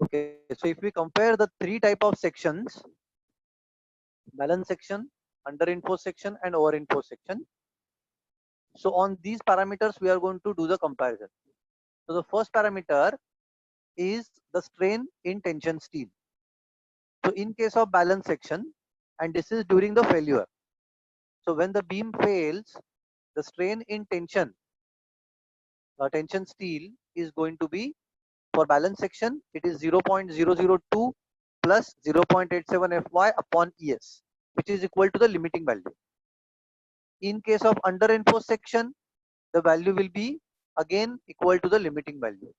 Okay, so if we compare the three type of sections, balance section, under reinforced section, and over reinforced section. So on these parameters, we are going to do the comparison. So the first parameter is the strain in tension steel. So in case of balance section, and this is during the failure. So when the beam fails, the strain in tension steel is going to be, for balance section, it is 0.002 plus 0.87 Fy upon Es, which is equal to the limiting value. In case of under reinforced section, the value will be again equal to the limiting value.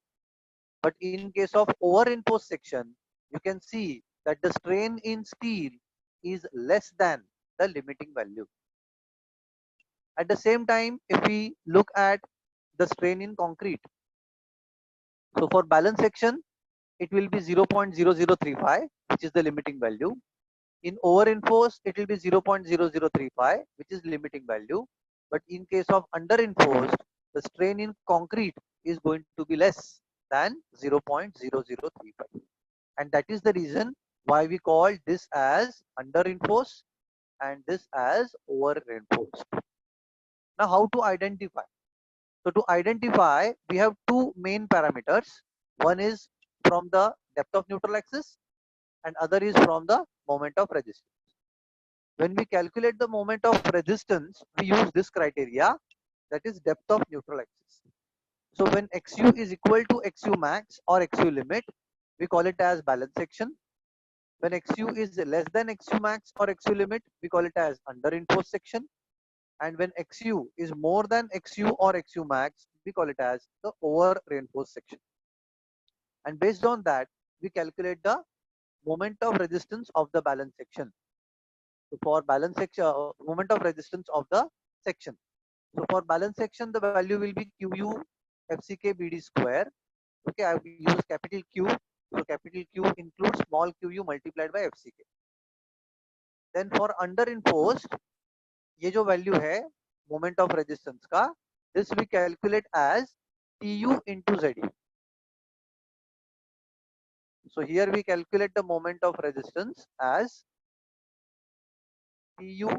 But in case of over reinforced section, you can see that the strain in steel is less than the limiting value. At the same time, if we look at the strain in concrete, so for balance section, it will be 0.0035, which is the limiting value. In over reinforced, it will be 0.0035, which is limiting value. But in case of under reinforced, the strain in concrete is going to be less than 0.0035. And that is the reason why we call this as under reinforced and this as over reinforced. Now, how to identify? So to identify, we have two main parameters. One is from the depth of neutral axis and other is from the moment of resistance. When we calculate the moment of resistance, we use this criteria, that is depth of neutral axis. So when XU is equal to XU max or XU limit, we call it as balance section. When XU is less than XU max or XU limit, we call it as under reinforced section. And when XU is more than XU or XU max, we call it as the over reinforced section. And based on that, we calculate the moment of resistance of the balance section. So for balance section, moment of resistance of the section. So for balance section, the value will be QU FCK BD square. Okay, I will use capital Q. So capital Q includes small QU multiplied by FCK. Then for under reinforced, ये जो value है moment of resistance का, this we calculate as TU into ZU. So here we calculate the moment of resistance as TU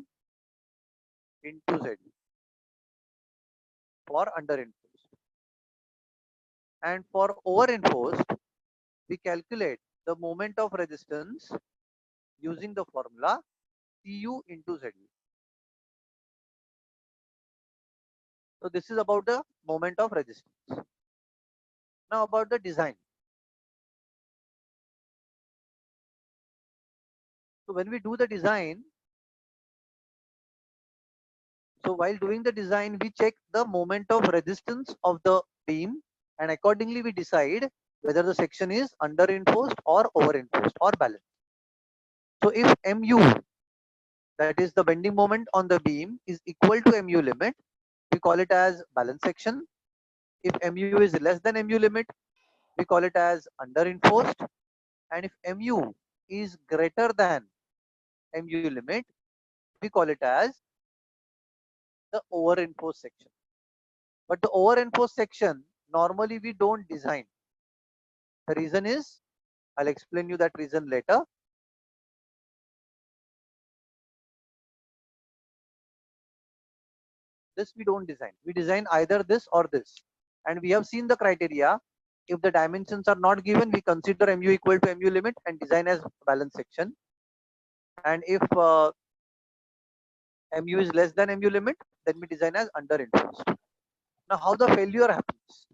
into ZU for under reinforced. And for over reinforced, we calculate the moment of resistance using the formula TU into ZU. So this is about the moment of resistance. Now about the design. So when we do the design, so while doing the design, we check the moment of resistance of the beam, and accordingly we decide whether the section is under reinforced or over reinforced or balanced. So if MU, that is the bending moment on the beam, is equal to MU limit, we call it as balance section. If MU is less than MU limit, we call it as under reinforced. And if MU is greater than MU limit, we call it as the over reinforced section. But the over reinforced section, normally we don't design. The reason is, I'll explain you that reason later. This we don't design. We design either this or this. And we have seen the criteria. If the dimensions are not given, we consider MU equal to MU limit and design as balance section. And if MU is less than MU limit, then we design as under reinforced. Now how the failure happens?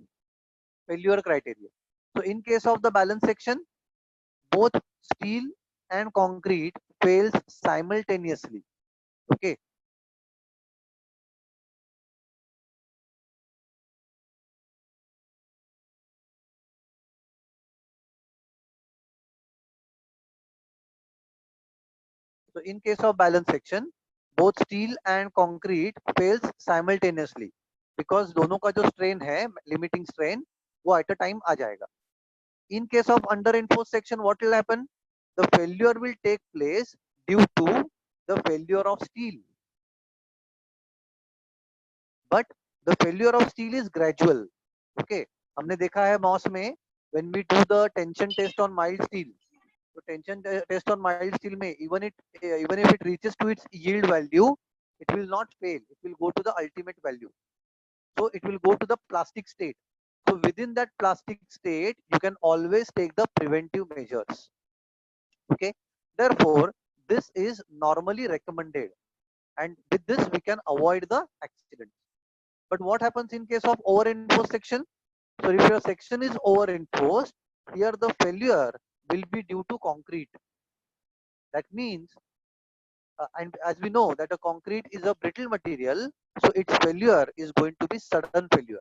Failure criteria. So in case of the balance section, both steel and concrete fails simultaneously. Okay. So in case of balance section, both steel and concrete fails simultaneously because दोनों का जो strain है, limiting strain, वो at a time आ जाएगा. In case of under reinforced section, what will happen? The failure will take place due to the failure of steel. But the failure of steel is gradual. Okay, हमने देखा है moss में when we do the tension test on mild steel, so tension test on mild steel may even if it reaches to its yield value, it will not fail. It will go to the ultimate value. So it will go to the plastic state. So within that plastic state, you can always take the preventive measures. Okay. Therefore, this is normally recommended, and with this we can avoid the accident. But what happens in case of over-enforced section? So if your section is over-enforced, here the failure will be due to concrete. That means, and as we know that a concrete is a brittle material, so its failure is going to be sudden failure.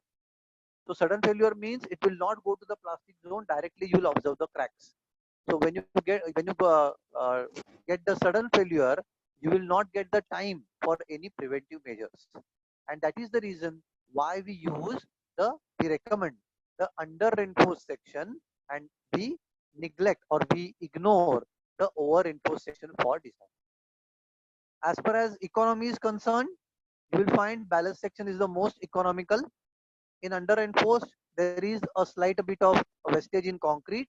So sudden failure means it will not go to the plastic zone directly. You will observe the cracks. So when you get the sudden failure, you will not get the time for any preventive measures, and that is the reason why we recommend the under reinforced section, and we neglect or we ignore the over reinforced section for design. As far as economy is concerned, you will find ballast section is the most economical. In under reinforced, there is a slight bit of wastage in concrete,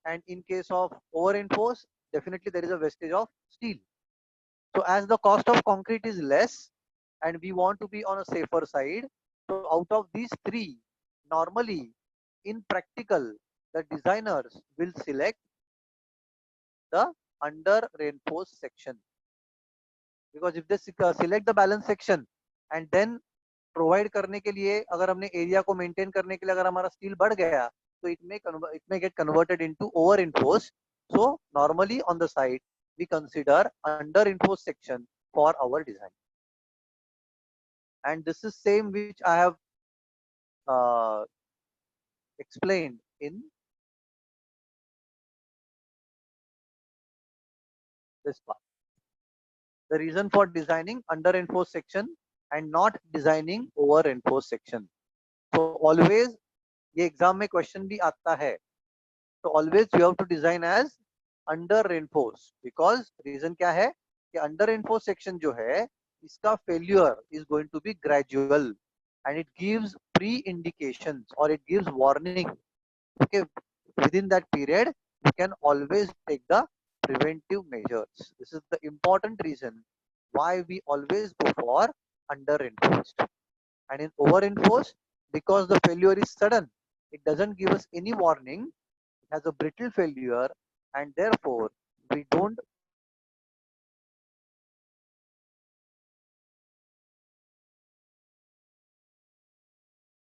and in case of over reinforced, definitely there is a wastage of steel. So as the cost of concrete is less and we want to be on a safer side, so out of these three, normally in practical, the designers will select the under reinforced section, because if they select the balance section and then provide करने के लिए अगर हमने area को maintain करने के लिए अगर हमारा स्टील बढ़ गया, तो it may get converted into over enforced. So normally on the side we consider under enforced section for our design, and this is same which I have uh, explained in this part. The reason for designing under enforced section and not designing over enforced section. So always ये exam में question भी आता है. So always you have to design as under reinforced, because reason क्या है कि under reinforced section जो है इसका failure is going to be gradual, and it gives pre indications or it gives warning. Okay, within that period you can always take the preventive measures. This is the important reason why we always go for under reinforced. And in over reinforced, because the failure is sudden, it doesn't give us any warning, has a brittle failure, and therefore we don't